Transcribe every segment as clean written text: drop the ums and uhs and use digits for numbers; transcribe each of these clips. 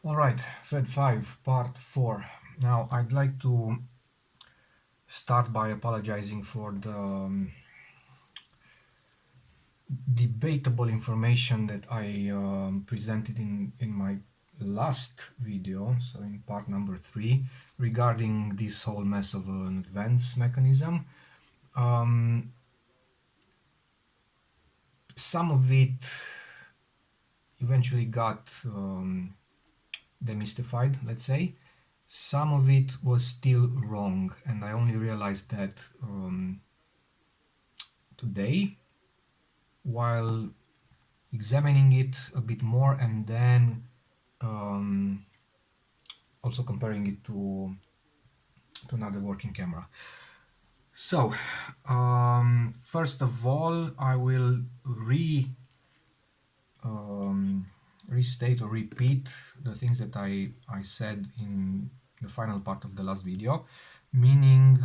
Alright, thread 5, part 4. Now I'd like to start by apologizing for the debatable information that I presented in my last video, so in part number 3, regarding this whole mess of an advance mechanism. Some of it eventually got demystified, let's say. Some of it was still wrong, and I only realized that today while examining it a bit more, and then also comparing it to another working camera. So first of all, I will restate or repeat the things that I said in the final part of the last video, meaning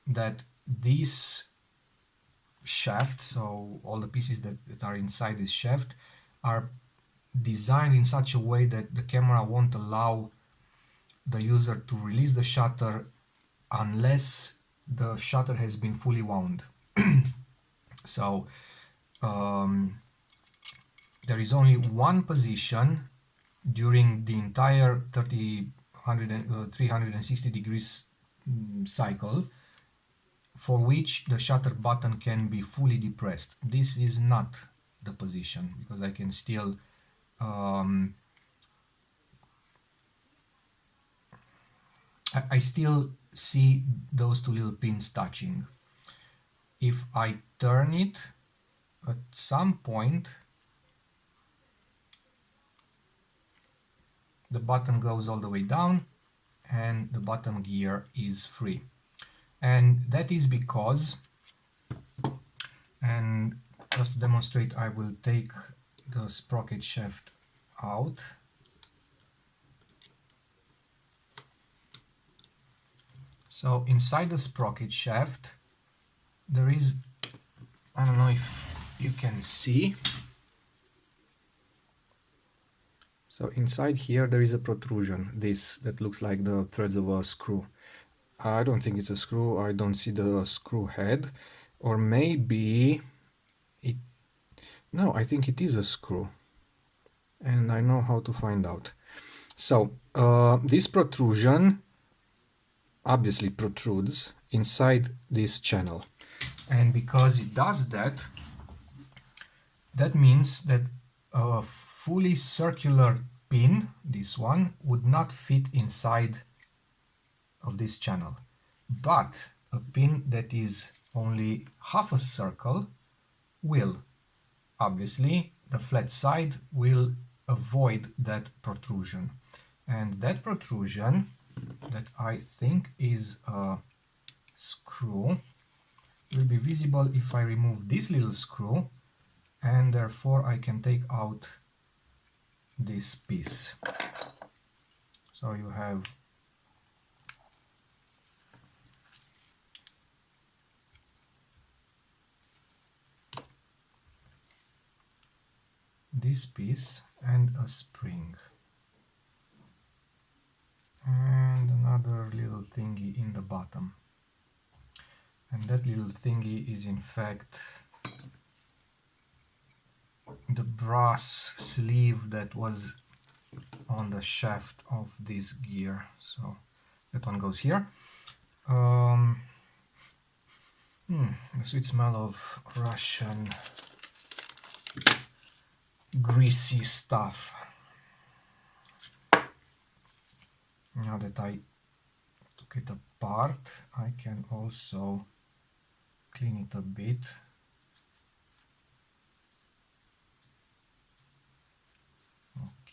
that this shaft, so all the pieces that are inside this shaft, are designed in such a way that the camera won't allow the user to release the shutter unless the shutter has been fully wound. So there is only one position during the entire 360 degrees cycle for which the shutter button can be fully depressed. This is not the position, because I can still I still see those two little pins touching. If I turn it, at some point the button goes all the way down and the bottom gear is free. And that is because, and just to demonstrate, I will take the sprocket shaft out. So inside the sprocket shaft there is, I don't know if you can see, so inside here there is a protrusion, this that looks like the threads of a screw. I don't think it's a screw, I don't see the screw head, or maybe it, no, I think it is a screw, and I know how to find out. So this protrusion obviously protrudes inside this channel, and because it does that, that means that a fully circular pin, this one, would not fit inside of this channel, but a pin that is only half a circle will. Obviously the flat side will avoid that protrusion, and that protrusion, that I think is a screw, will be visible if I remove this little screw, and therefore I can take out this piece. So you have this piece and a spring and another little thingy in the bottom, and that little thingy is in fact the brass sleeve that was on the shaft of this gear. So that one goes here. The sweet smell of Russian greasy stuff. Now that I took it apart, I can also clean it a bit.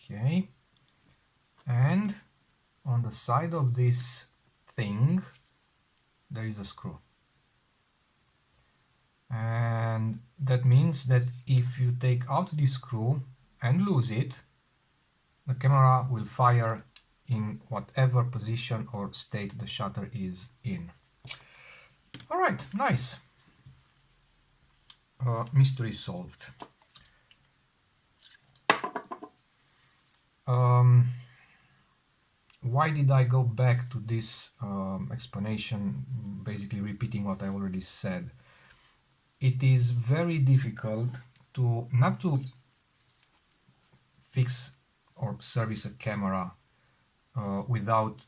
Okay, and on the side of this thing there is a screw, and that means that if you take out this screw and lose it, the camera will fire in whatever position or state the shutter is in. Alright, nice. Mystery solved. Why did I go back to this explanation, basically repeating what I already said? It is very difficult to not to fix or service a camera without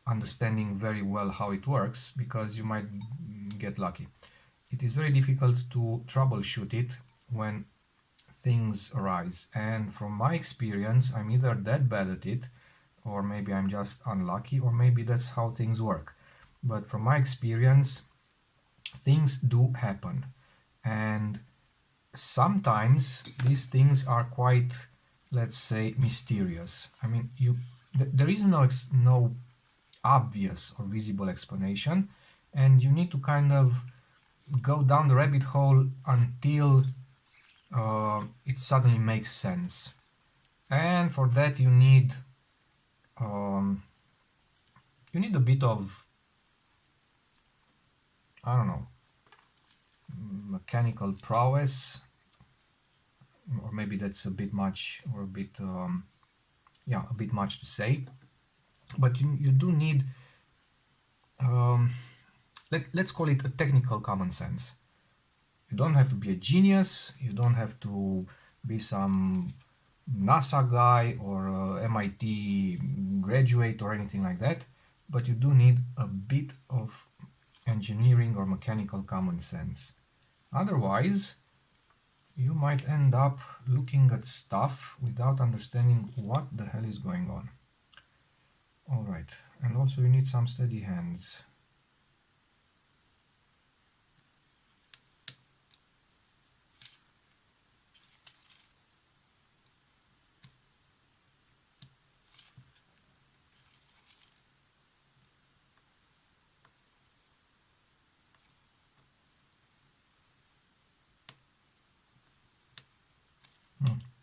understanding very well how it works, because you might get lucky. It is very difficult to troubleshoot it when things arise, and from my experience I'm either that bad at it, or maybe I'm just unlucky, or maybe that's how things work. But from my experience, things do happen, and sometimes these things are quite, let's say, mysterious. I mean, there is no obvious or visible explanation, and you need to kind of go down the rabbit hole until it suddenly makes sense. And for that um, you need a bit of, I don't know, mechanical prowess, or maybe that's a bit much, or a bit yeah, a bit much to say. But you do need let's call it a technical common sense. You don't have to be a genius, you don't have to be some NASA guy or a MIT graduate or anything like that, but you do need a bit of engineering or mechanical common sense. Otherwise, you might end up looking at stuff without understanding what the hell is going on. Alright, and also you need some steady hands.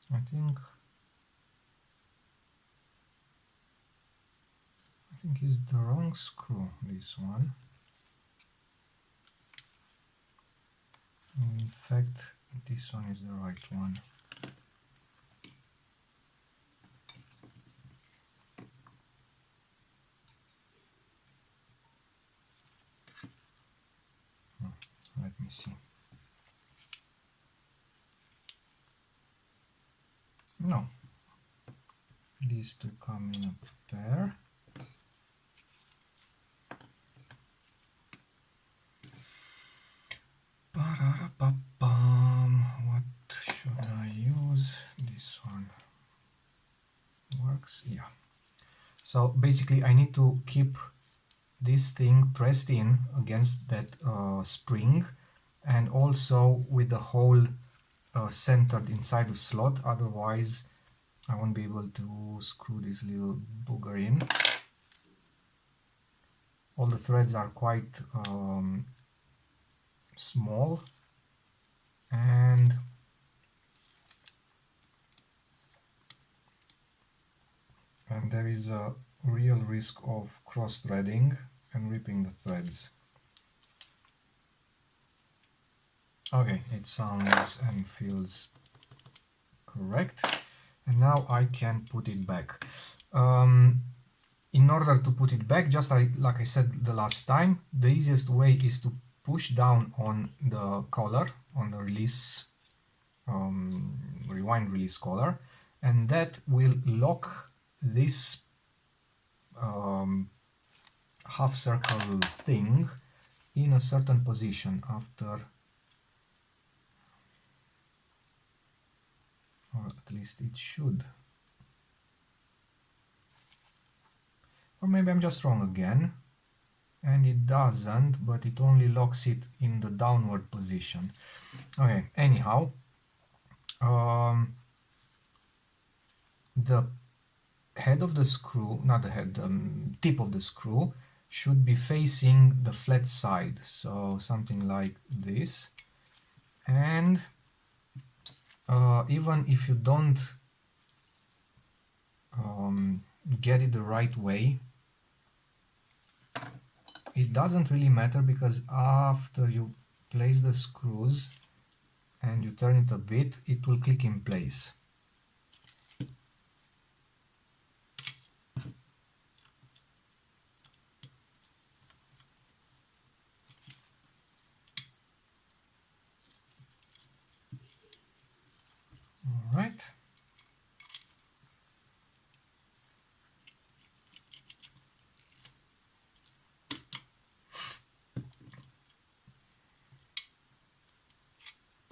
I think it's the wrong screw, this one. In fact, this one is the right one. Let me see. No, these two come in a pair. What should I use? This one works, yeah. So basically I need to keep this thing pressed in against that spring, and also with the hole centered inside the slot, otherwise I won't be able to screw this little booger in. All the threads are quite small, and there is a real risk of cross-threading and ripping the threads. Okay, it sounds and feels correct, and now I can put it back. In order to put it back, just like I said the last time, the easiest way is to push down on the collar, on the release, rewind release collar, and that will lock this half circle thing in a certain position after, or at least it should. Or maybe I'm just wrong again, and it doesn't, but it only locks it in the downward position. Okay, anyhow, the head of the screw, not the head, the tip of the screw should be facing the flat side, so something like this. And even if you don't get it the right way, it doesn't really matter, because after you place the screws and you turn it a bit, it will click in place.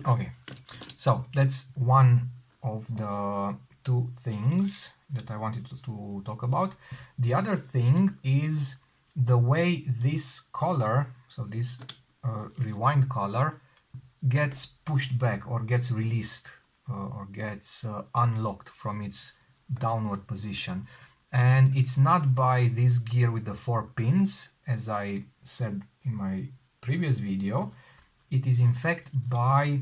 Okay, so that's one of the two things that I wanted to talk about. The other thing is the way this color, so this rewind color, gets pushed back or gets released or gets unlocked from its downward position. And it's not by this gear with the 4 pins, as I said in my previous video. It is in fact by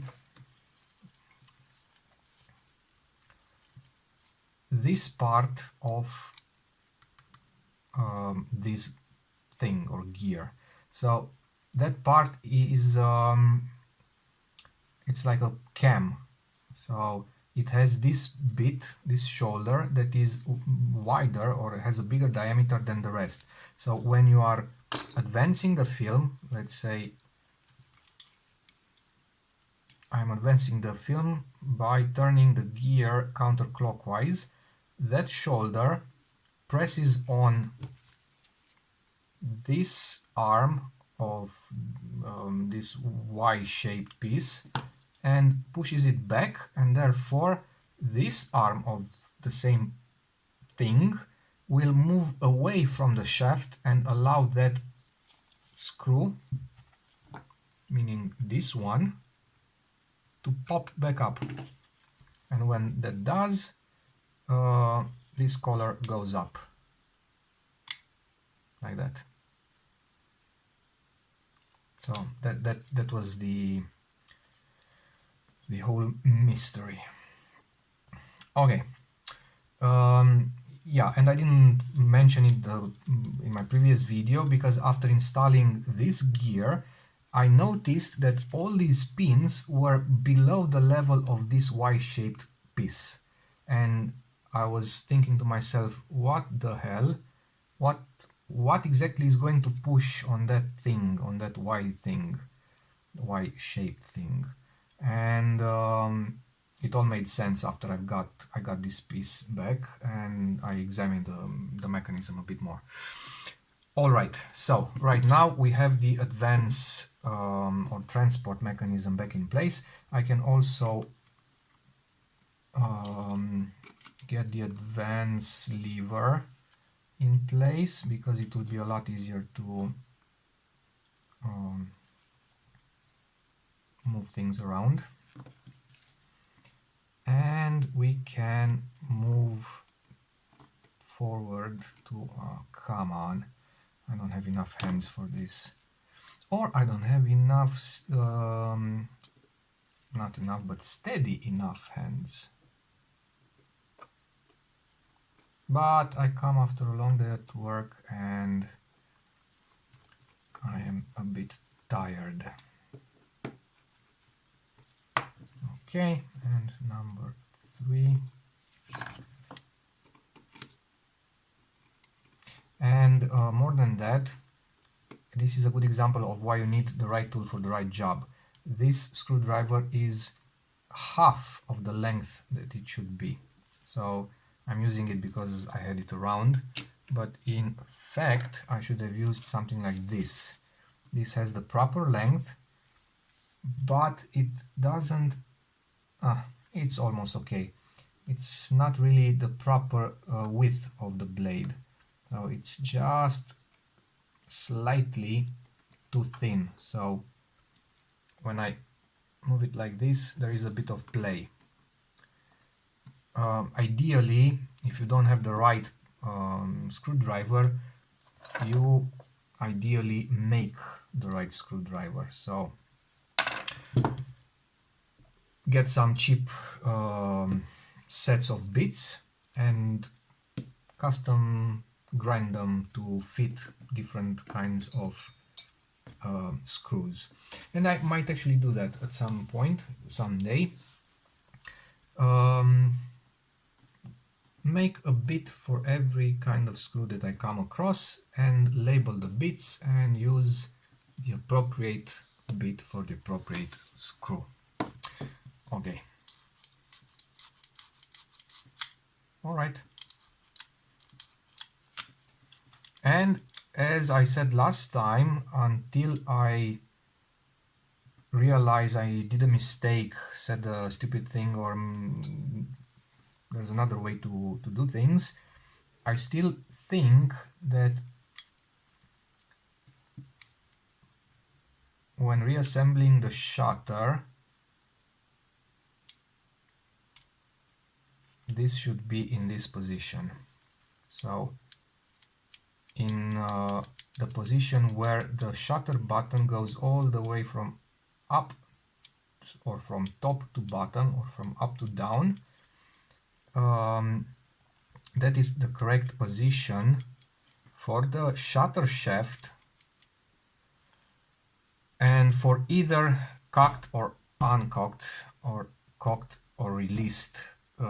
this part of this thing or gear. So that part is it's like a cam. So it has this bit, this shoulder, that is wider or has a bigger diameter than the rest. So when you are advancing the film, let's say I'm advancing the film by turning the gear counterclockwise, that shoulder presses on this arm of this Y-shaped piece and pushes it back, and therefore this arm of the same thing will move away from the shaft and allow that screw, meaning this one, to pop back up. And when that does, this collar goes up like that. So that was the whole mystery. Okay. Yeah, and I didn't mention it in my previous video because after installing this gear, I noticed that all these pins were below the level of this Y-shaped piece. And I was thinking to myself, what the hell? What exactly is going to push on that thing, on that Y-shaped thing? And it all made sense after I got this piece back and I examined the mechanism a bit more. All right, so right now we have the advance or transport mechanism back in place. I can also get the advance lever in place because it will be a lot easier to move things around. And we can move forward to, come on, I don't have enough hands for this. Or I don't have enough, not enough, but steady enough hands. But I come after a long day at work and I am a bit tired. Okay, and number 3. And more than that, this is a good example of why you need the right tool for the right job. This screwdriver is half of the length that it should be. So I'm using it because I had it around, but in fact I should have used something like this. This has the proper length, but it doesn't, it's almost okay. It's not really the proper width of the blade. So it's just slightly too thin. So when I move it like this, there is a bit of play. Ideally, if you don't have the right screwdriver, you ideally make the right screwdriver. So get some cheap sets of bits and custom grind them to fit different kinds of screws. And I might actually do that at some point, someday. Make a bit for every kind of screw that I come across and label the bits and use the appropriate bit for the appropriate screw. Okay. All right. And as I said last time, until I realize I did a mistake, said a stupid thing, or there's another way to do things, I still think that when reassembling the shutter, this should be in this position. So in the position where the shutter button goes all the way from up, or from top to bottom, or from up to down, that is the correct position for the shutter shaft and for either cocked or uncocked, or cocked or released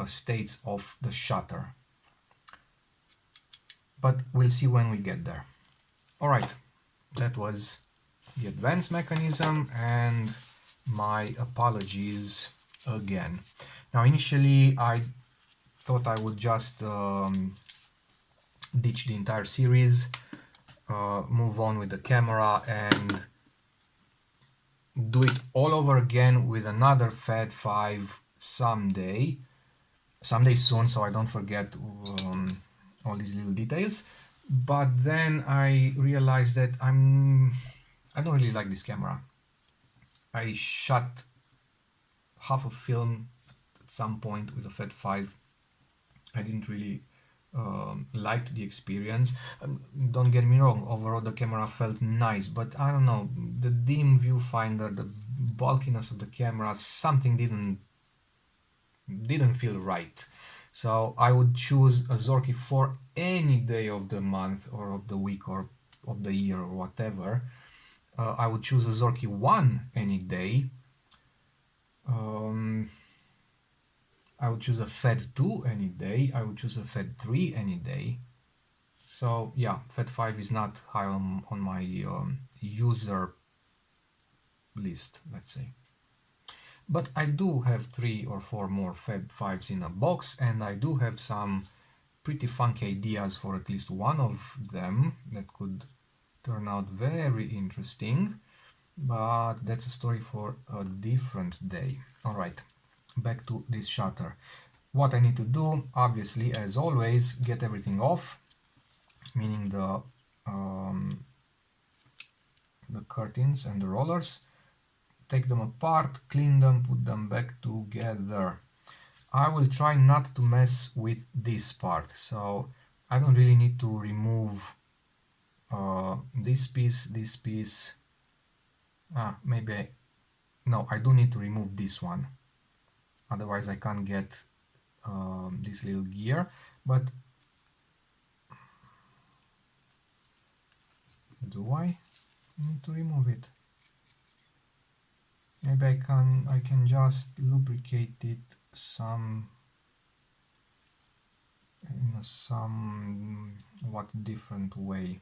states of the shutter. But we'll see when we get there. Alright, that was the advanced mechanism, and my apologies again. Now initially I thought I would just ditch the entire series, move on with the camera and do it all over again with another FAD 5 someday soon, so I don't forget all these little details. But then I realized that I don't really like this camera. I shot half a film at some point with a FAD 5. I didn't really liked the experience. Don't get me wrong, overall the camera felt nice, but I don't know, the dim viewfinder, the bulkiness of the camera, something didn't feel right. So I would choose a Zorky for any day of the month or of the week or of the year or whatever. I would choose a Zorky 1 any day. I would choose a FAD 2 any day. I would choose a FAD 3 any day. So yeah, FAD 5 is not high on my user list, let's say. But I do have 3 or 4 more FAD 5s in a box, and I do have some pretty funky ideas for at least one of them that could turn out very interesting. But that's a story for a different day. Alright, back to this shutter. What I need to do, obviously, as always, get everything off, meaning the curtains and the rollers, take them apart, clean them, put them back together. I will try not to mess with this part, so I don't really need to remove this piece. Maybe no, I do need to remove this one, otherwise I can't get this little gear. But do I need to remove it? Maybe I can just lubricate it in a somewhat different way.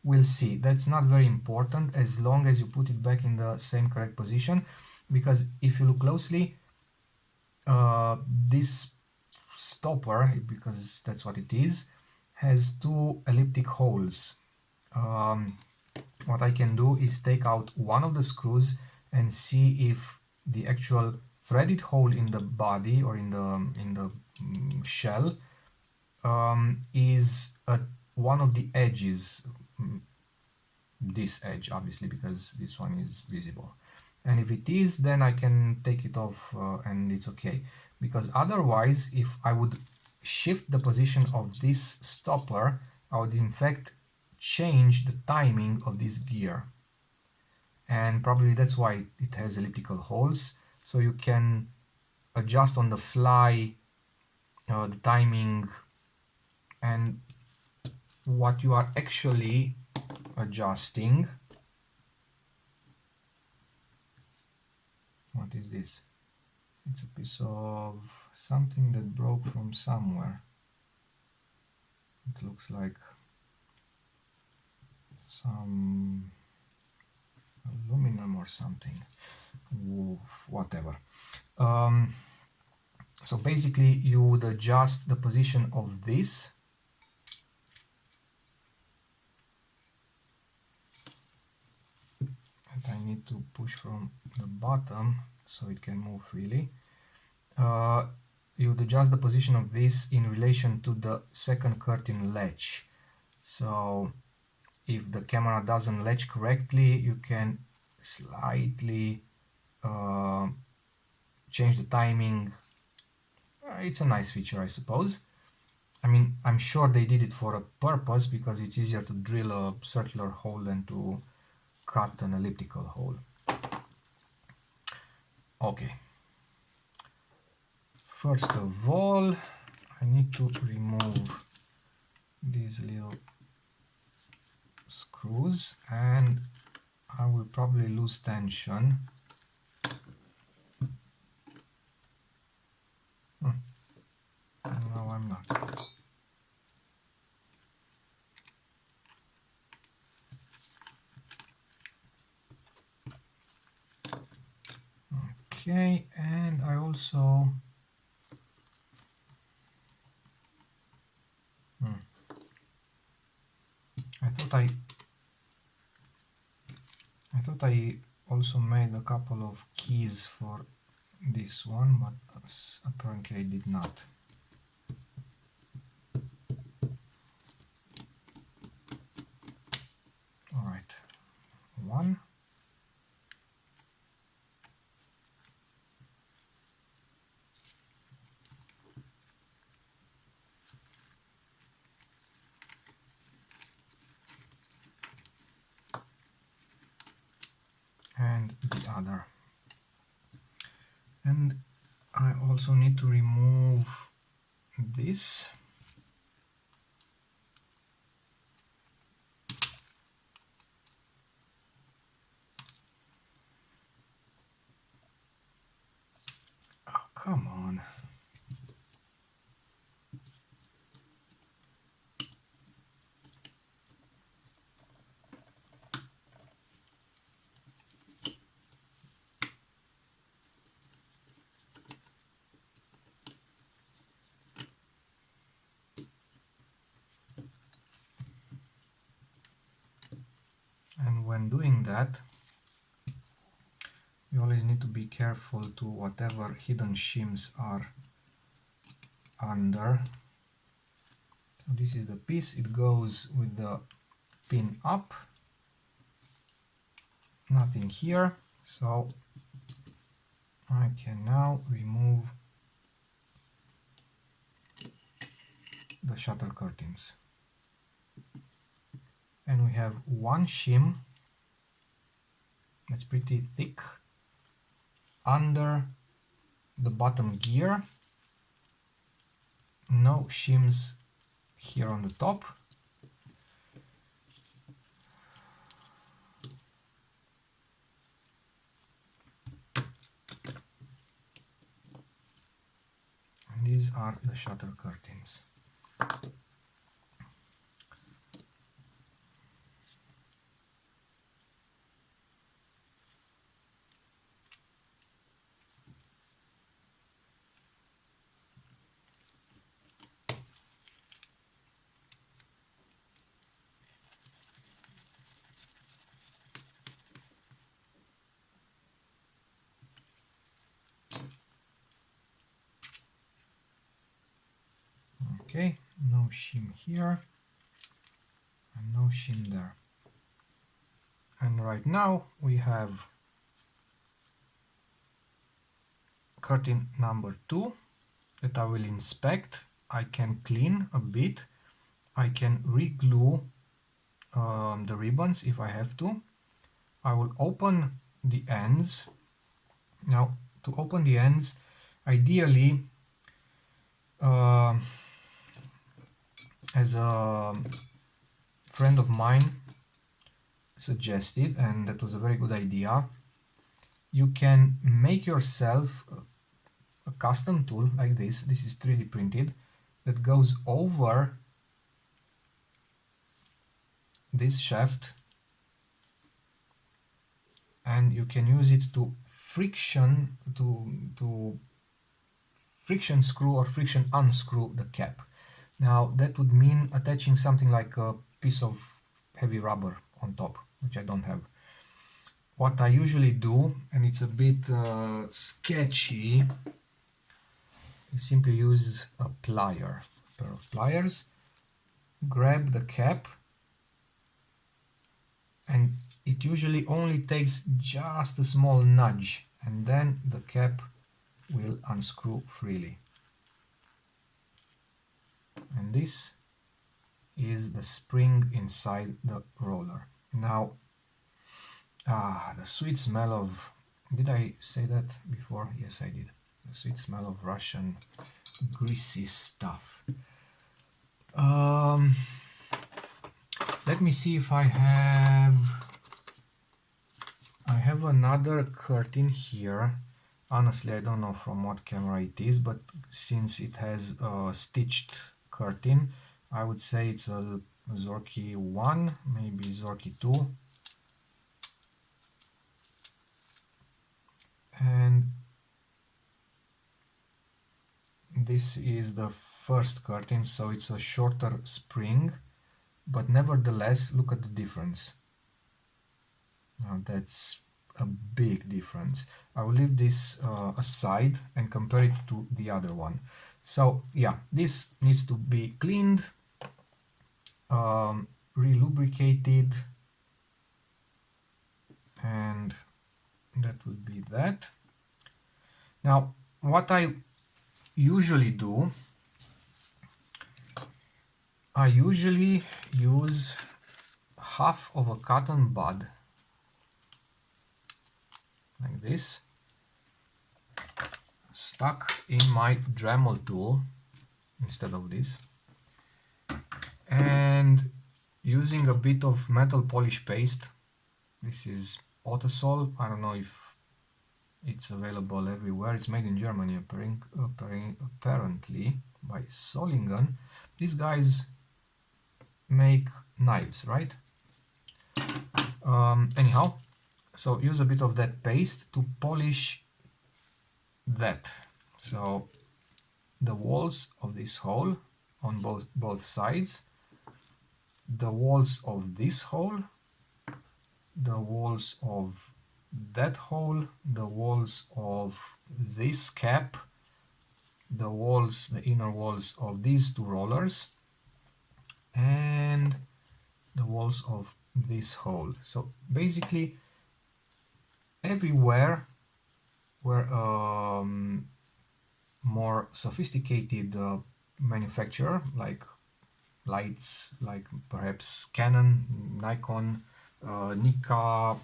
We'll see. That's not very important as long as you put it back in the same correct position, because if you look closely, this stopper, because that's what it is, has 2 elliptic holes. What I can do is take out one of the screws and see if the actual threaded hole in the body or in the shell is at one of the edges, this edge obviously, because this one is visible. And if it is, then I can take it off and it's okay. Because otherwise, if I would shift the position of this stopper, I would in fact change the timing of this gear. And probably that's why it has elliptical holes, so you can adjust on the fly the timing, and what you are actually adjusting. What is this? It's a piece of something that broke from somewhere. It looks like some aluminum or something. Whatever. So basically you would adjust the position of this that I need to push from the bottom so it can move freely. You would adjust the position of this in relation to the second curtain latch. So if the camera doesn't latch correctly, you can slightly change the timing. It's a nice feature, I suppose. I mean, I'm sure they did it for a purpose, because it's easier to drill a circular hole than to cut an elliptical hole. Okay. First of all, I need to remove these little screws, and I will probably lose tension. No, I'm not. Okay, and I also I thought I also made a couple of keys for this one, but apparently I did not. All right, one. And the other. And I also need to remove this. Oh, come on. And when doing that, you always need to be careful to whatever hidden shims are under. So this is the piece, it goes with the pin up, nothing here, so I can now remove the shutter curtains. And we have one shim that's pretty thick under the bottom gear, no shims here on the top. And these are the shutter curtains. Okay, no shim here and no shim there. And right now we have curtain number 2 that I will inspect. I can clean a bit. I can re-glue the ribbons if I have to. I will open the ends. Now, to open the ends, ideally, as a friend of mine suggested, and that was a very good idea, you can make yourself a custom tool like this. This is 3D printed, that goes over this shaft, and you can use it to friction screw or friction unscrew the cap. Now that would mean attaching something like a piece of heavy rubber on top, which I don't have. what I usually do, and it's a bit sketchy, is simply use a plier, a pair of pliers, grab the cap, and it usually only takes just a small nudge, and then the cap will unscrew freely. And this is the spring inside the roller. Now, the sweet smell of, did I say that before? Yes, I did. The sweet smell of Russian greasy stuff. Let me see if I have another curtain here. Honestly, I don't know from what camera it is, but since it has a stitched curtain, I would say it's a Zorky 1, maybe Zorky 2. And this is the first curtain, so it's a shorter spring, but nevertheless, look at the difference. Now that's a big difference. I will leave this aside and compare it to the other one. So yeah, this needs to be cleaned, re-lubricated, and that would be that. Now, what I usually do, I usually use half of a cotton bud, like this, stuck in my Dremel tool instead of this, and using a bit of metal polish paste. This is Autosol. I don't know if it's available everywhere. It's made in Germany apparently by Solingen. These guys make knives, right? Anyhow, so use a bit of that paste to polish that. So the walls of this hole on both sides, the walls of this hole, the walls of that hole, the walls of this cap, the walls, the inner walls of these two rollers, and the walls of this hole. So basically everywhere where more sophisticated manufacturer like lights, like perhaps Canon, Nikon, Nikka,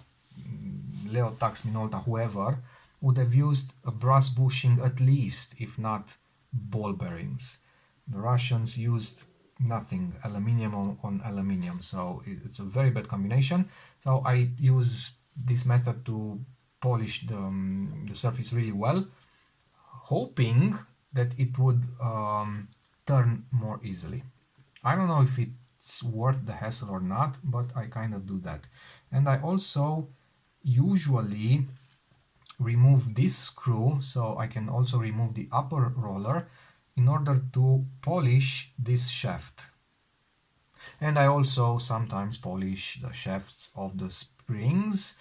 Leotax, Minolta, whoever, would have used a brass bushing at least, if not ball bearings. The Russians used nothing, aluminium on aluminium, so it's a very bad combination. So I use this method to polish the surface really well, hoping that it would turn more easily. I don't know if it's worth the hassle or not, but I kind of do that. And I also usually remove this screw, so I can also remove the upper roller in order to polish this shaft. And I also sometimes polish the shafts of the springs,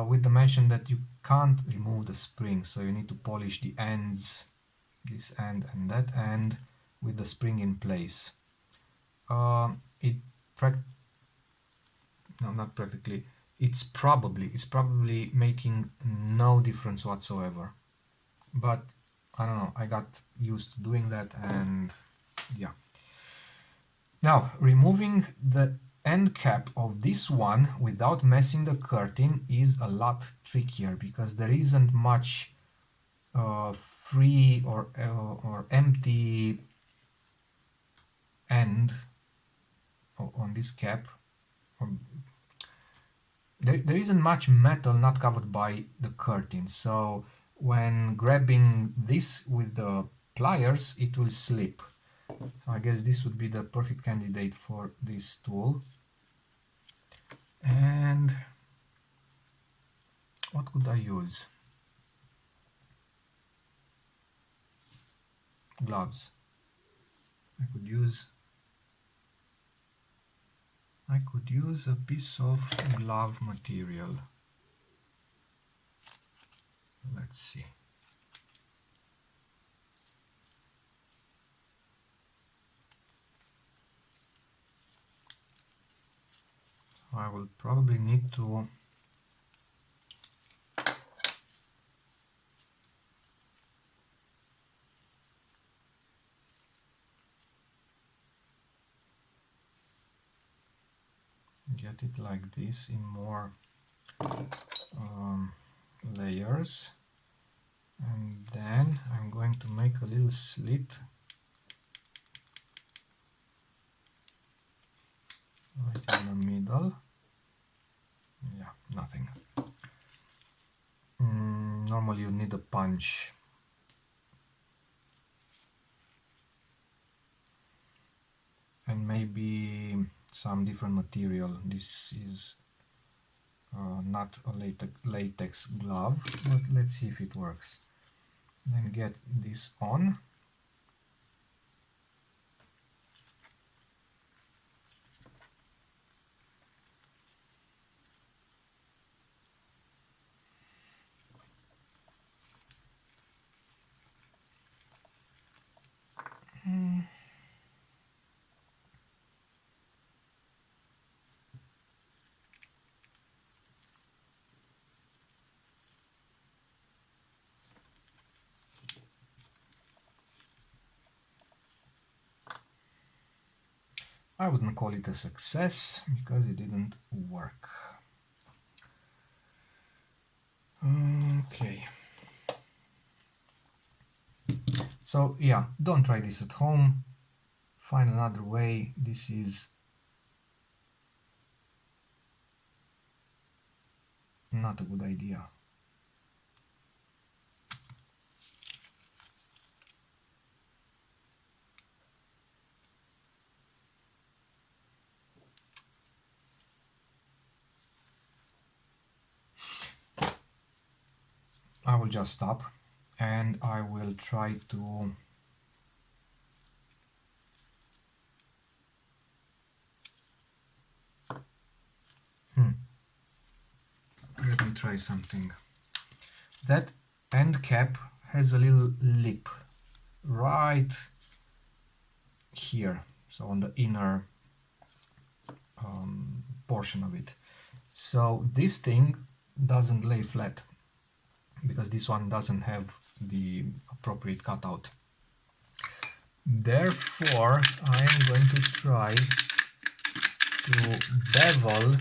with the mention that you can't remove the spring, so you need to polish the ends, this end and that end, with the spring in place. It no, not practically. It's probably making no difference whatsoever. But I don't know. I got used to doing that, and yeah. Now, removing the end cap of this one without messing the curtain is a lot trickier because there isn't much free or empty end on this cap. There isn't much metal not covered by the curtain, so when grabbing this with the pliers it will slip. So I guess this would be the perfect candidate for this tool. And what could I use? Gloves. I could use a piece of glove material. Let's see. I will probably need to get it like this in more layers, and then I'm going to make a little slit right in the middle. Yeah, nothing. Normally you need a punch. And maybe some different material. This is not a latex glove, but let's see if it works. Then get this on. I wouldn't call it a success because it didn't work. Okay. So yeah, don't try this at home. Find another way. This is not a good idea. I will just stop and I will try to let me try something. That end cap has a little lip right here, so on the inner portion of it. So this thing doesn't lay flat because this one doesn't have the appropriate cutout. Therefore, I am going to try to bevel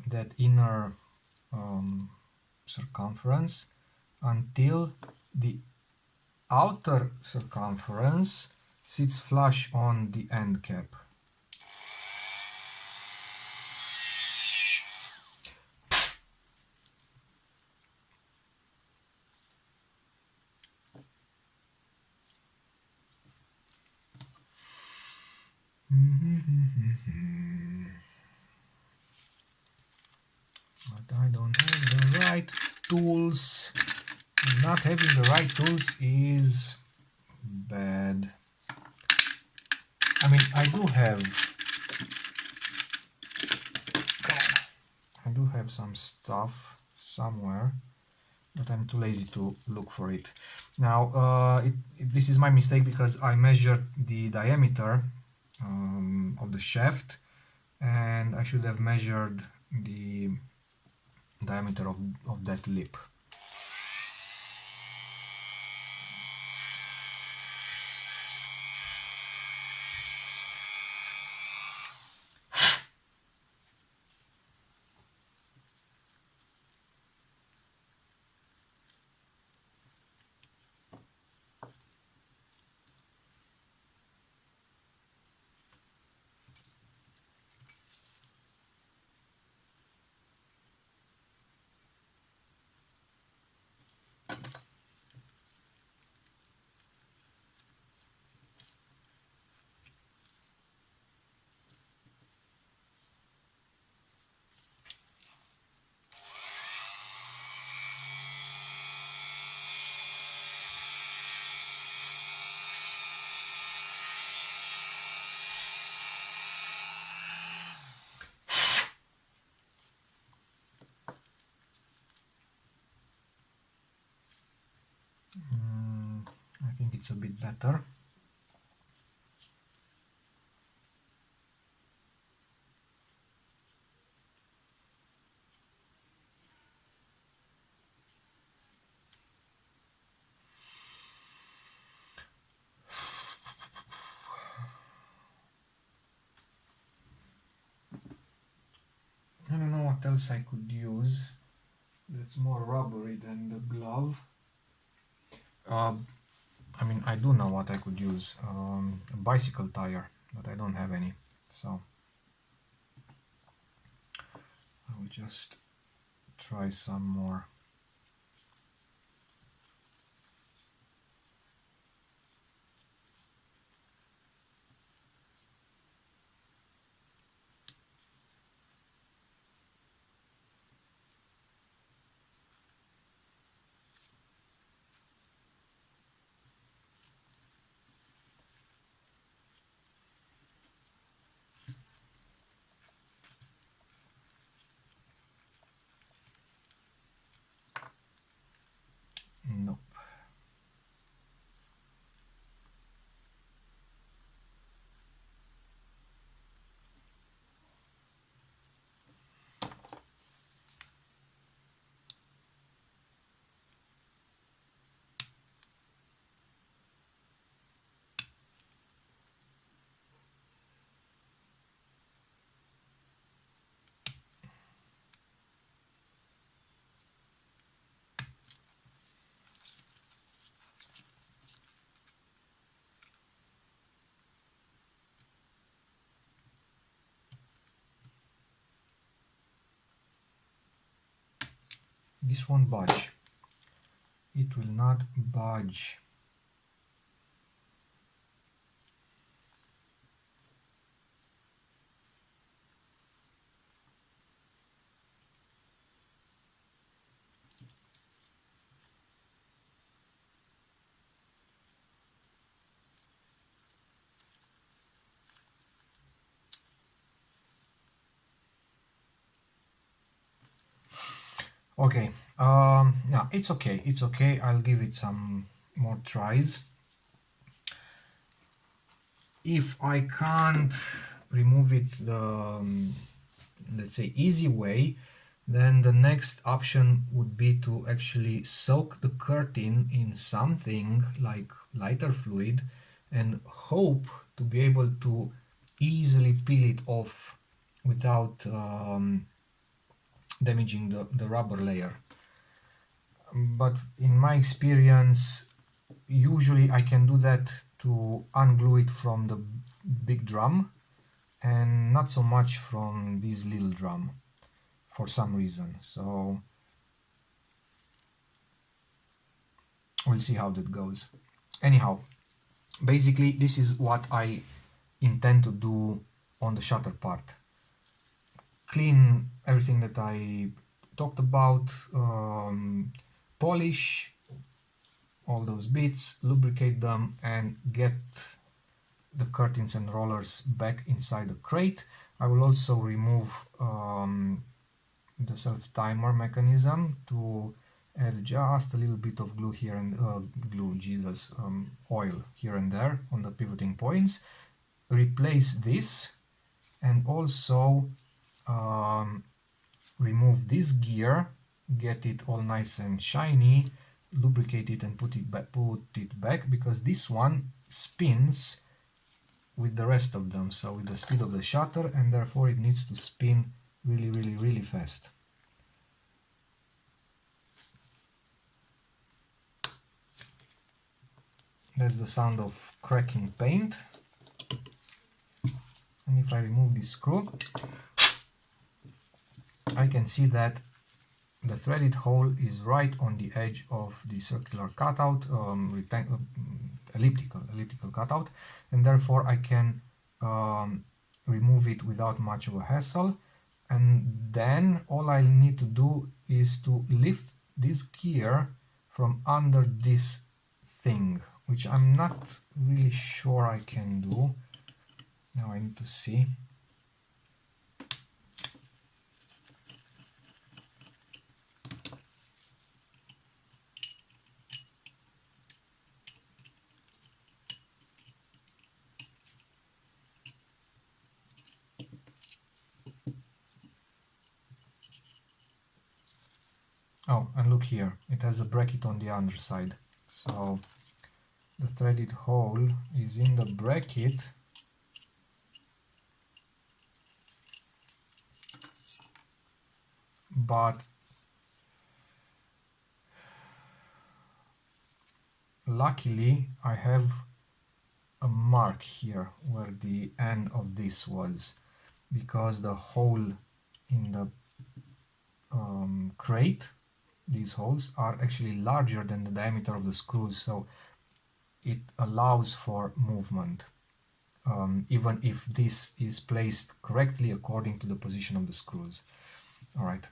that inner circumference until the outer circumference sits flush on the end cap. But I don't have the right tools. Not having the right tools is bad. I mean, I do have some stuff somewhere, but I'm too lazy to look for it. Now, this is my mistake because I measured the diameter of the shaft, and I should have measured the diameter of that lip. better. I don't know what else I could use that's more rubbery than the glove. I mean, I do know what I could use. A bicycle tire, but I don't have any. So I will just try some more. Nope. This won't budge. It will not budge. Okay, no, it's okay, it's okay. I'll give it some more tries. If I can't remove it the, let's say, easy way, then the next option would be to actually soak the curtain in something like lighter fluid and hope to be able to easily peel it off without damaging the rubber layer. But in my experience, usually I can do that to unglue it from the big drum and not so much from this little drum for some reason. So we'll see how that goes. Anyhow, basically this is what I intend to do on the shutter part. Clean everything that I talked about, polish all those bits, lubricate them, and get the curtains and rollers back inside the crate. I will also remove the self-timer mechanism to add just a little bit of glue here and oil here and there on the pivoting points. Replace this and also remove this gear, get it all nice and shiny, lubricate it and put it back because this one spins with the rest of them, so with the speed of the shutter, and therefore it needs to spin really fast. That's the sound of cracking paint. And if I remove this screw, I can see that the threaded hole is right on the edge of the circular cutout, elliptical cutout, and therefore I can remove it without much of a hassle. And then all I need to do is to lift this gear from under this thing, which I'm not really sure I can do. Now I need to see. Oh, and look here, it has a bracket on the underside. So the threaded hole is in the bracket, but luckily I have a mark here where the end of this was, because the hole in the crate, these holes are actually larger than the diameter of the screws, so it allows for movement, even if this is placed correctly according to the position of the screws. All right.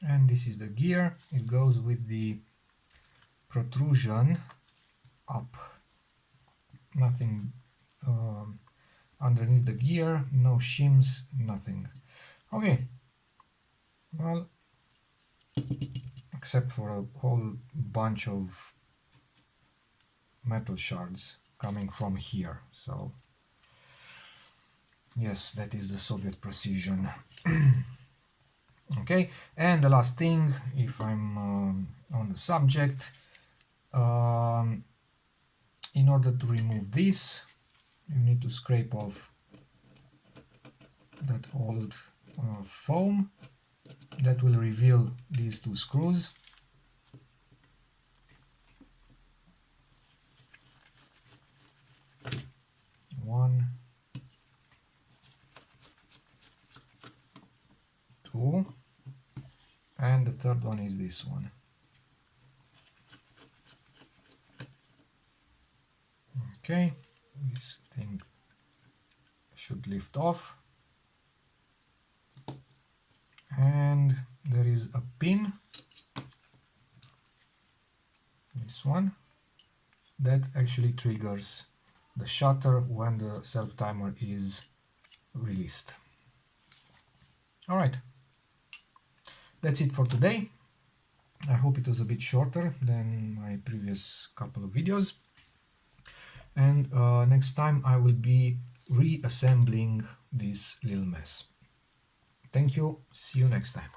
And this is the gear. It goes with the protrusion up. Nothing underneath the gear, no shims, nothing. Okay, well, except for a whole bunch of metal shards coming from here. So yes, that is the Soviet precision. Okay, and the last thing, if I'm on the subject, in order to remove this, you need to scrape off that old foam. That will reveal these two screws. One, two, and the third one is this one. Okay, this thing should lift off, and there is a pin, this one, that actually triggers the shutter when the self-timer is released. All right, that's it for today. I hope it was a bit shorter than my previous couple of videos. And next time I will be reassembling this little mess. Thank you, see you next time.